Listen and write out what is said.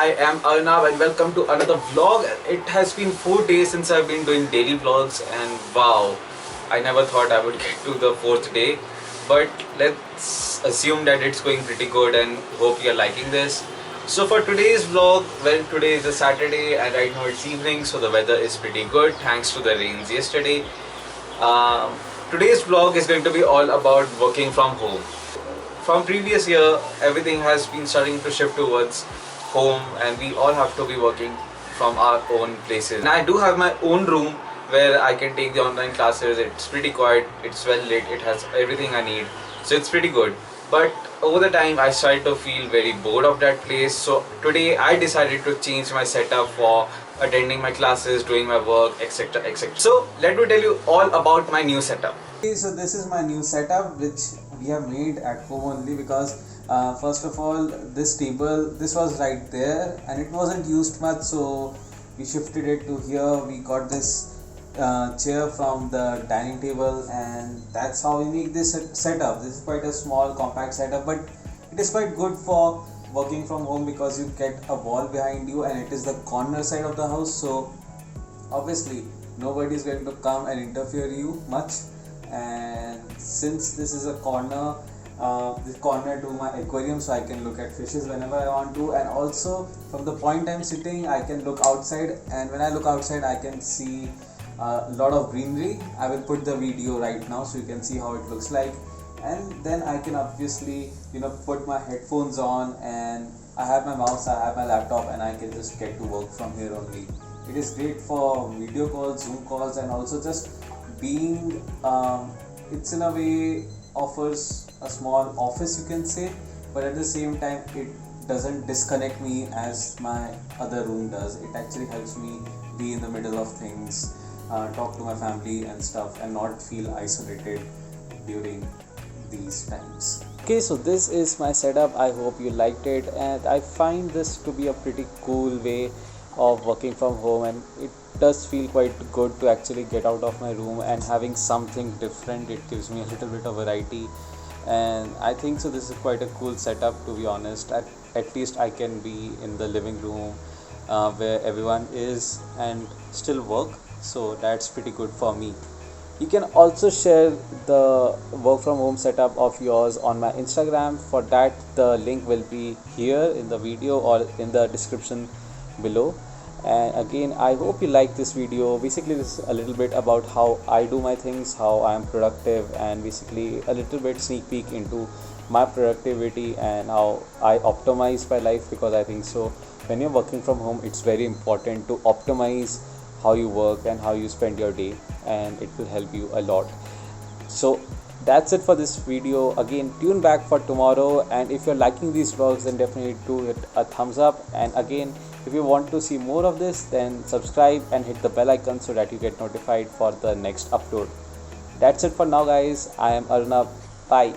I am Arnav and welcome to another vlog. It has been 4 days since I've been doing daily vlogs and wow, I never thought I would get to the 4th day. But let's assume that it's going pretty good and hope you're liking this. So for today's vlog, well, today is a Saturday and right now it's evening, so the weather is pretty good thanks to the rains yesterday. Today's vlog is going to be all about working from home. From previous year, everything has been starting to shift towards home and we all have to be working from our own places. And I do have my own room where I can take the online classes. It's pretty quiet, it's well lit, it has everything I need, so it's pretty good. But over the time I started to feel very bored of that place, so today I decided to change my setup for attending my classes, doing my work, etc, etc. So let me tell you all about my new setup. Okay, so this is my new setup which we have made at home only because first of all this table, this was right there and it wasn't used much, so we shifted it to here. We got this chair from the dining table and that's how we make this setup. This is quite a small compact setup, but it is quite good for working from home because you get a wall behind you and it is the corner side of the house, so obviously nobody is going to come and interfere you much. And since this is a corner, this corner to my aquarium, so I can look at fishes whenever I want to, and also from the point I'm sitting I can look outside, and when I look outside I can see a lot of greenery. I will put the video right now so you can see how it looks like, and then I can obviously put my headphones on and I have my mouse, I have my laptop, and I can just get to work from here only. It is great for video calls, Zoom calls, and also just being it's in a way offers a small office, you can say, but at the same time it doesn't disconnect me as my other room does. It actually helps me be in the middle of things, talk to my family and stuff, and not feel isolated during these times. Okay, so this is my setup. I hope you liked it, and I find this to be a pretty cool way of working from home, and it does feel quite good to actually get out of my room and having something different. It gives me a little bit of variety, and I think so this is quite a cool setup, to be honest. At least I can be in the living room where everyone is and still work, so that's pretty good for me. You can also share the work from home setup of yours on my Instagram. For that, the link will be here in the video or in the description below. And again, I hope you like this video. Basically this is a little bit about how I do my things, how I am productive, and basically a little bit sneak peek into my productivity and how I optimize my life, because I think so when you're working from home it's very important to optimize how you work and how you spend your day, and it will help you a lot. So that's it for this video. Again, tune back for tomorrow, and if you're liking these vlogs then definitely do hit a thumbs up, and again if you want to see more of this then subscribe and hit the bell icon so that you get notified for the next upload. That's it for now guys. I am Arnav. Bye.